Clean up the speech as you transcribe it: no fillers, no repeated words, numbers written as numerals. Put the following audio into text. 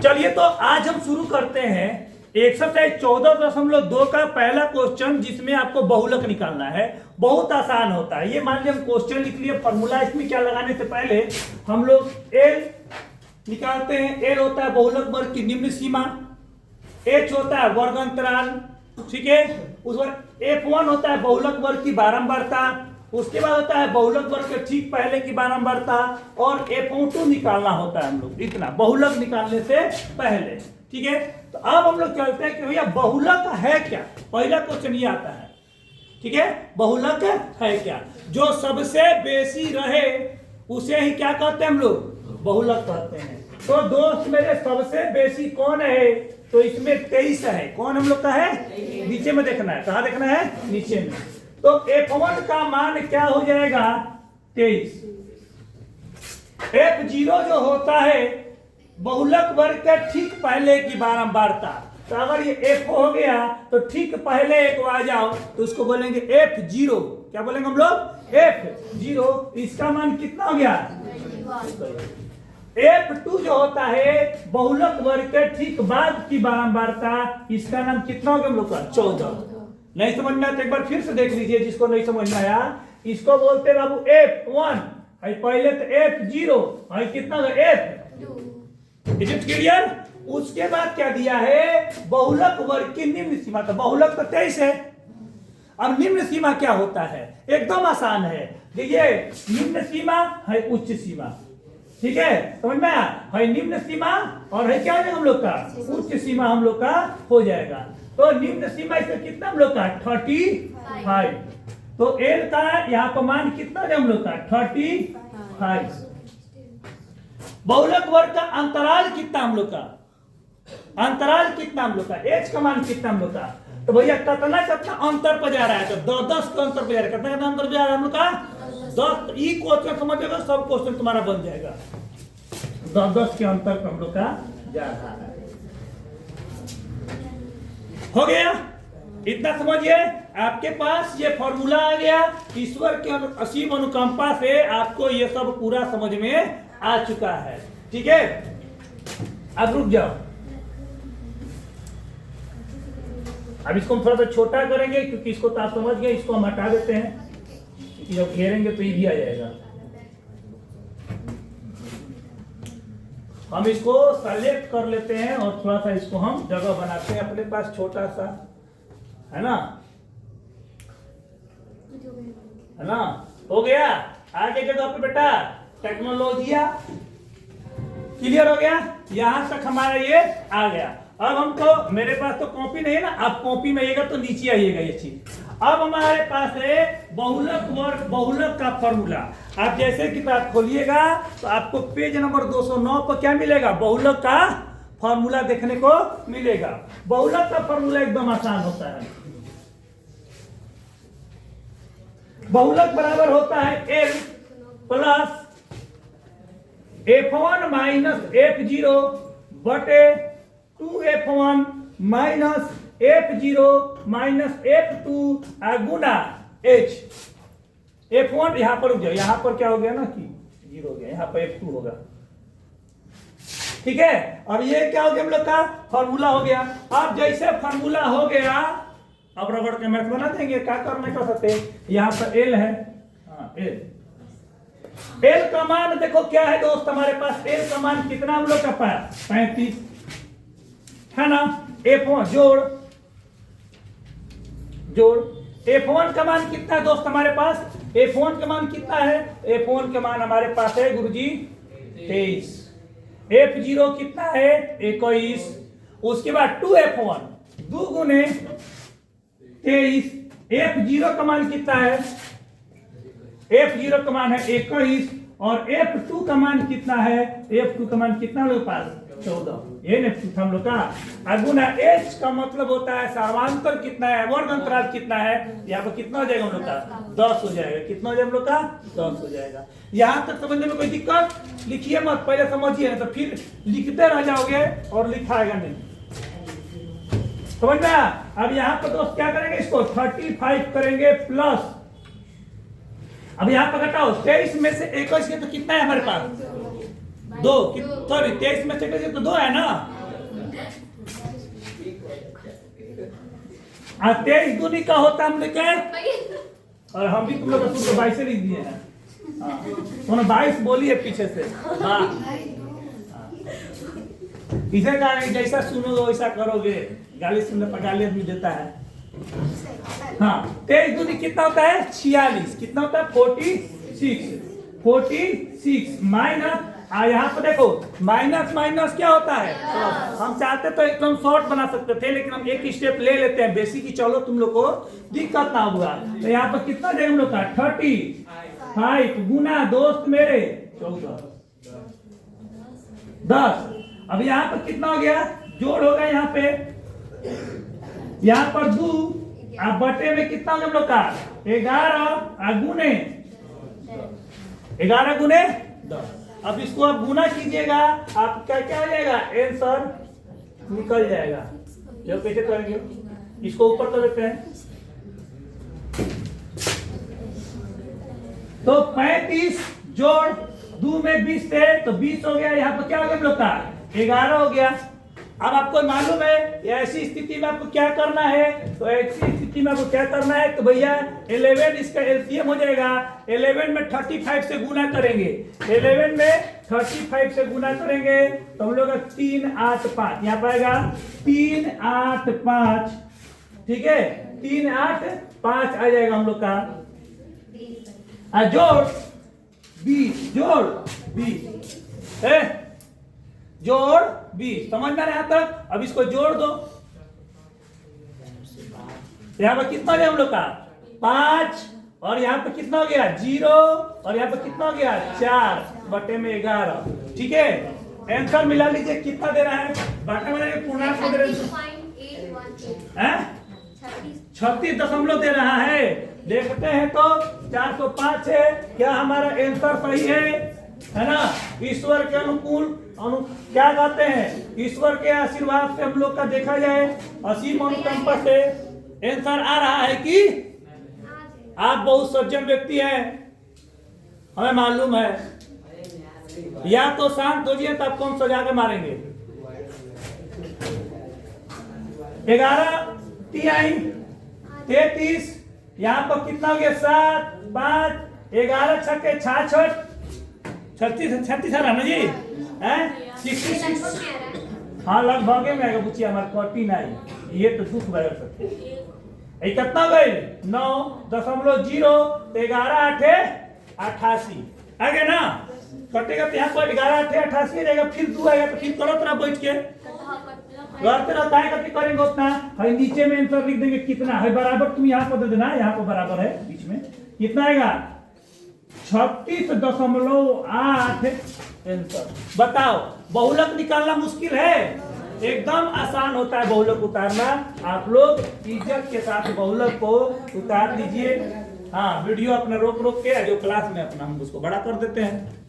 चलिए तो आज हम शुरू करते हैं एक्सरसाइज 14.2 का पहला क्वेश्चन, जिसमें आपको बहुलक निकालना है। बहुत आसान होता है ये। मान लीजिए हम क्वेश्चन लिख लिए, फॉर्मूला इसमें क्या लगाने से पहले हम लोग एल निकालते हैं। एल होता है बहुलक वर्ग की निम्न सीमा, एच होता है वर्ग अंतराल, ठीक है। उस बाद F1 होता है बहुलक वर्ग की बारंबारता, उसके बाद होता है बहुलक वर्ग के ठीक पहले की बारंबारता, और F2 निकालना होता है हम लोग इतना बहुलक निकालने से पहले, ठीक है। तो अब हम लोग चलते हैं कि भैया बहुलक है क्या। पहला क्वेश्चन ये आता है, ठीक है। बहुलक है क्या? जो सबसे बेसी रहे उसे ही क्या कहते हैं हम लोग? बहुलक कहते हैं। तो दोस्त मेरे सबसे बेसी कौन है? तो इसमें 23 है। कौन हम लोग का है? नीचे में देखना है। कहाँ देखना है? नीचे में। तो F1 का मान क्या हो जाएगा? 23। F0 जो होता है बहुलक वर्ग के ठीक पहले की बारंबारता। तो अगर ये F हो गया तो ठीक पहले एक आ जाओ तो उसको बोलेंगे F0। क्या बोलेंगे हम लोग? F0। इसका मान कितना हो गया? F2 जो होता है बहुलक वर्ग के ठीक बाद की बारंबारता, इसका नाम कितना हो गया हम लोग का? 14। नहीं समझ में आया तो एक बार फिर से देख लीजिए। जिसको नहीं समझ में आया इसको बोलते हैं बाबू F1, पहले तो F0, कितना होगा? F2। Is it clear? उसके बाद क्या दिया है? बहुलक वर्ग की निम्न सीमा। तो बहुलक तो 23 है। अब निम्न सीमा क्या होता है? एकदम आसान है। देखिए निम्न सीमा है उच्च सीमा, ठीक है। समझ में आया? है निम्न सीमा और है क्या हम लोग का? उच्च सीमा हम लोग का हो जाएगा। तो निम्न सीमा इससे कितना हम लोग का? 35। तो एल का यहाँ पर मान कितना है हम लोग का? 35। बहुलक वर्ग का अंतराल कितना हम लोग का? अंतराल कितना हम लोग का? एच का मान कितना हम लोग का? तो भैया कितना अंतर पर जा रहा है? तो 10 का अंतर पर जा रहा है। कितना अंतर पर जा रहा है हम लोग का? 10। ई क्वेश्चन समझेगा सब क्वेश्चन तुम्हारा बन जाएगा। 10 के अंतर पर हम लोग का जा रहा है। हो गया? इतना समझिए। आपके पास ये फॉर्मूला आ गया। ईश्वर के असीम अनुकंपा से आपको ये सब पूरा समझ में आ चुका है, ठीक है। अब रुक जाओ। अब इसको हम थोड़ा सा छोटा करेंगे क्योंकि इसको तो आप समझ गए। इसको हम हटा देते हैं, जब घेरेंगे तो ये भी आ जाएगा। हम इसको सेलेक्ट कर लेते हैं और थोड़ा सा इसको हम जगह बनाते हैं अपने पास छोटा सा, है ना? है ना? हो गया? आगे जगह पे बेटा टेक्नोलॉजिया क्लियर हो गया। यहां तक हमारा ये आ गया। अब हमको, मेरे पास तो कॉपी नहीं है ना, आप कॉपी में आइएगा तो नीचे आइएगा ये चीज। अब हमारे पास है बहुलक वर्ग, बहुलक का फॉर्मूला। आप जैसे किताब खोलिएगा तो आपको पेज नंबर 209 पर क्या मिलेगा? बहुलक का फॉर्मूला देखने को मिलेगा। बहुलक का फॉर्मूला एकदम आसान होता है। बहुलक बराबर होता है L plus F1 minus F0 बटे 2F1 minus F0 minus F2 गुना H। F1 यहां पर रुक जाओ। यहां पर क्या हो गया ना कि 0 हो गया, यहां पर F2 होगा, ठीक है। और ये क्या हो गया हम लोग का? फॉर्मूला हो गया। अब जैसे फॉर्मूला हो गया, अब रबड़ के मैथ बना देंगे। क्या करने कर सकते? यहाँ पर L है, हाँ L का मान देखो क्या है दोस्त हमारे पास? L का मान कितना हम लोग का पास? 35 है ना। F1 जोड़ F1 का मान कितना है दोस्त हमारे पास? F1 का मान कितना है? F1 का मान हमारे पास है गुरुजी 23। F0 कितना है? 21। उसके बाद 2F1 2 गुने 23। F0 का मान कितना है? F0 का मान है 21 और F2 का मान कितना है? F2 का मान कितना लोग पास? 14। ये F2 हम लोग का अगुना H का मतलब होता है समांतर कितना है, वर्ग अंतराल कितना है। यहाँ पर कितना हो जाएगा हम लोग का? 10 हो जाएगा। कितना हो जाएगा हम लोग का? 10 हो जाएगा। यहाँ तक समझने में कोई दिक्कत? लिखिए मत, पहले समझिए, तो फिर लिखते रह जाओगे और लिखाएगा नहीं। समझ में आया? अब यहाँ पर दोस्त क्या करेंगे? इसको 35 करेंगे प्लस, अब यहाँ पर घटाओ 23 में से 21 के तो कितना है हमारे पास? दो, सॉरी 23 में से तो 2 है ना। 23 दूनी का होता हमने क्या, और हम भी तुम लोग का सूत्र 22 से लिख दिए हैं। तुमने 22 बोली है पीछे से। हाँ, इसे कहा जैसा सुनोगे वैसा करोगे, गाली सुनने पर गाली आदमी देता है। हाँ, 23 दूनी कितना होता है 46, कितना होता है 46 माइनस, यहाँ पर देखो माइनस क्या होता है, हम चाहते तो एकदम शॉर्ट बना सकते थे, लेकिन हम एक स्टेप ले लेते हैं बेसिक की, चलो तुम लोग को दिक्कत ना हुआ। तो यहाँ पर कितना देगा हम लोग का 35 गुना दोस्त मेरे 14 10। अब यहाँ पर कितना हो गया, जोड़ होगा यहाँ पे, यहाँ पर 2 अब बटे में कितना हम लोग का 11 गुने 11 गुने 10। अब इसको आप गुना कीजिएगा, आपका क्या हो जाएगा, आंसर निकल जाएगा। जो कैसे करेंगे, इसको ऊपर कर देते हैं। तो 35 जोड़ 2 में 20 थे तो 20 हो गया, यहाँ पर क्या हो गया हम लोग का 11 हो गया। अब आपको मालूम है ऐसी स्थिति में आपको क्या करना है, तो ऐसी स्थिति में आपको क्या करना है, तो भैया 11 इसका एलसीएम हो जाएगा, 11 में 35 से गुना करेंगे, 11 में 35 से गुना करेंगे तो हम लोग 3 8 5 यहाँ पाएगा 3 8 5, ठीक है 3 8 5 आ जाएगा हम लोग का। जोड़ 20 जोड़ 20 है, जोड़ 20 समझ में यहाँ तक। अब इसको जोड़ दो, यहाँ पर कितना है हम लोग का 5, और यहाँ पे कितना हो गया 0, और यहाँ पे कितना हो गया 4 बटे में 11, ठीक है। आंसर मिला लीजिए कितना दे रहा है, बटे में पूर्णांक दे रहा है 36 दे रहा है। देखते हैं तो 405 है, क्या हमारा आंसर सही है ना। ईश्वर के अनुकूल क्या कहते हैं, ईश्वर के आशीर्वाद से हम लोग का देखा जाए असीम अनुकंपा से आंसर आ रहा है कि आप बहुत सज्जन व्यक्ति हैं, हमें मालूम है। या तो शांत हो जाइए, तब कौन सजा के मारेंगे। 11 3 33, यहाँ पर कितना हो गया 7 5 11 छक्के 36 है ना जी, हैं 66। हाँ लगभग में आएगा बुचिया हमारे 49, ये तो दुख बढ़ सकते कितना गई 9.0 11 8 88 आ गया ना, कटेगा तो यहाँ पर 11 8 88 रहेगा, फिर 2 आएगा तो फिर करो तरह बैठ के करते रहता है, कभी करेंगे उतना। है नीचे में आंसर लिख देंगे कितना है, बराबर तुम यहाँ पर दे देना, यहाँ पर बराबर है बीच में कितना आएगा 36.8 आंसर। बताओ बहुलक निकालना मुश्किल है, एकदम आसान होता है बहुलक उतारना। आप लोग इज्जत के साथ बहुलक को उतार लीजिए। हाँ वीडियो अपना रोक के जो क्लास में अपना हम उसको बड़ा कर देते हैं।